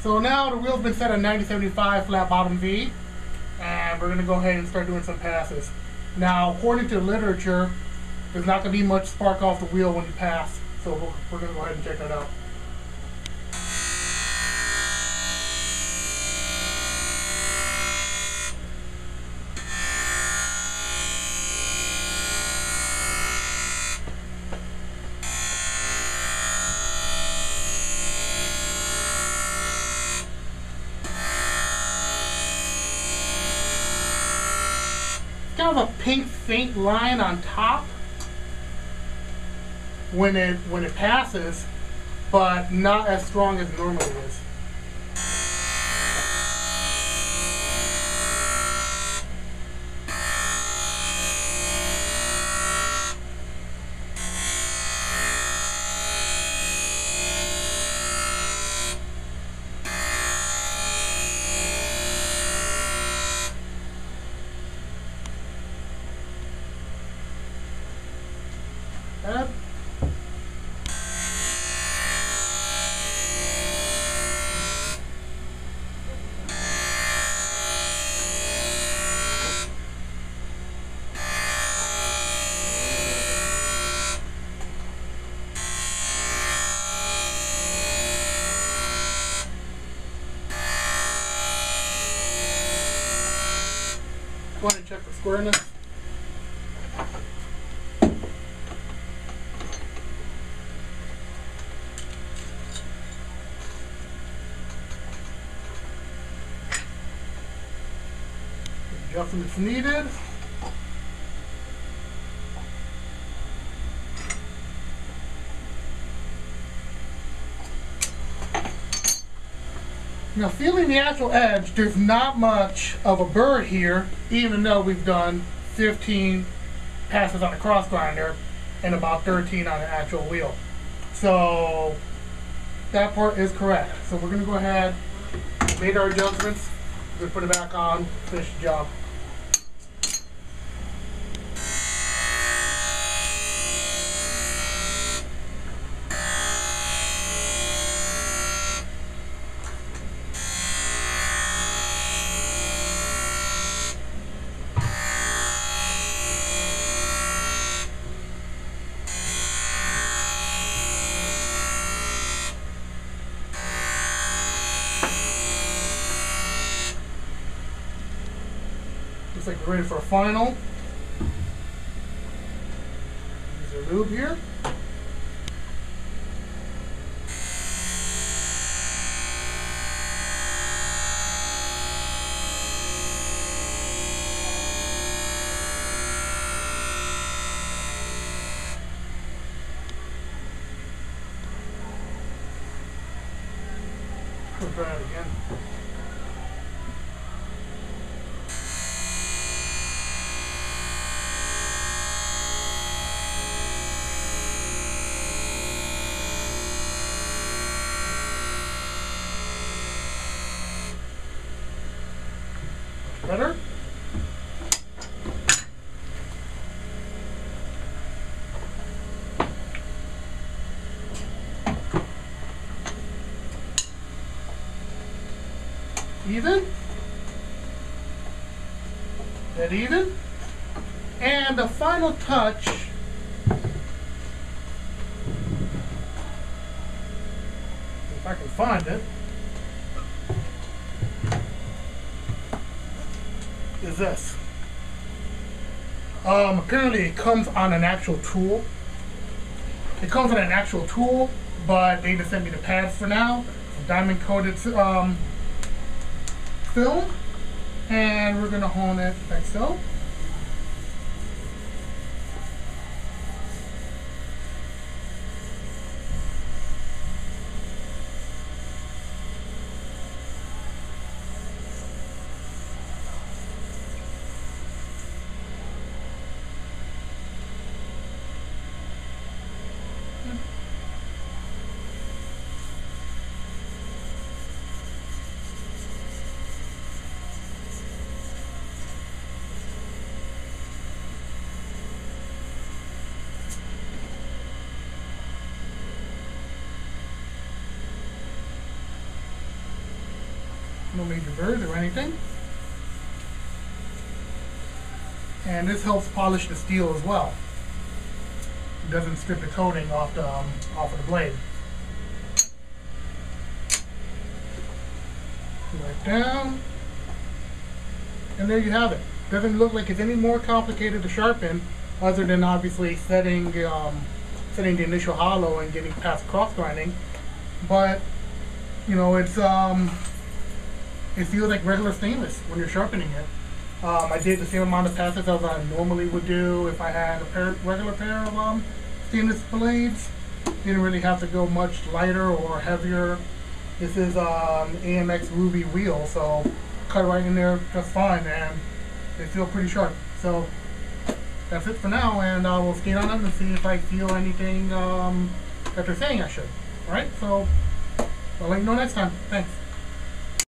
So now the wheel's been set at 90/75 flat bottom V, and we're going to go ahead and start doing some passes. Now, according to the literature, there's not going to be much spark off the wheel when you pass, so we're going to go ahead and check that out. Kind of a pink faint line on top when it passes, but not as strong as it normally is. That. Go ahead and check the squareness. Adjustments needed. Now, feeling the actual edge, there's not much of a burr here, even though we've done 15 passes on the cross grinder and about 13 on the actual wheel. So that part is correct. So we're going to go ahead, made our adjustments, we're going to put it back on, finish the job. Looks like we're ready for a final. Use a lube here. We'll try it again. Better? Even? Dead even? And the final touch, if I can find it, is this. Apparently it comes on an actual tool. It comes on an actual tool, but they just sent me the pads for now. Diamond coated film, and we're gonna hone it like so. No major burrs or anything. And this helps polish the steel as well. It doesn't strip the coating off of the blade. Right down. And there you have it. Doesn't look like it's any more complicated to sharpen, other than obviously setting the initial hollow and getting past cross grinding. But you know, it feels like regular stainless when you're sharpening it. I did the same amount of passes as I normally would do if I had a regular pair of stainless blades. Didn't really have to go much lighter or heavier. This is AMX Ruby wheel, so cut right in there just fine, and they feel pretty sharp. So that's it for now, and I will skate on them and see if I feel anything that they're saying I should. Alright, so I'll let you know next time. Thanks.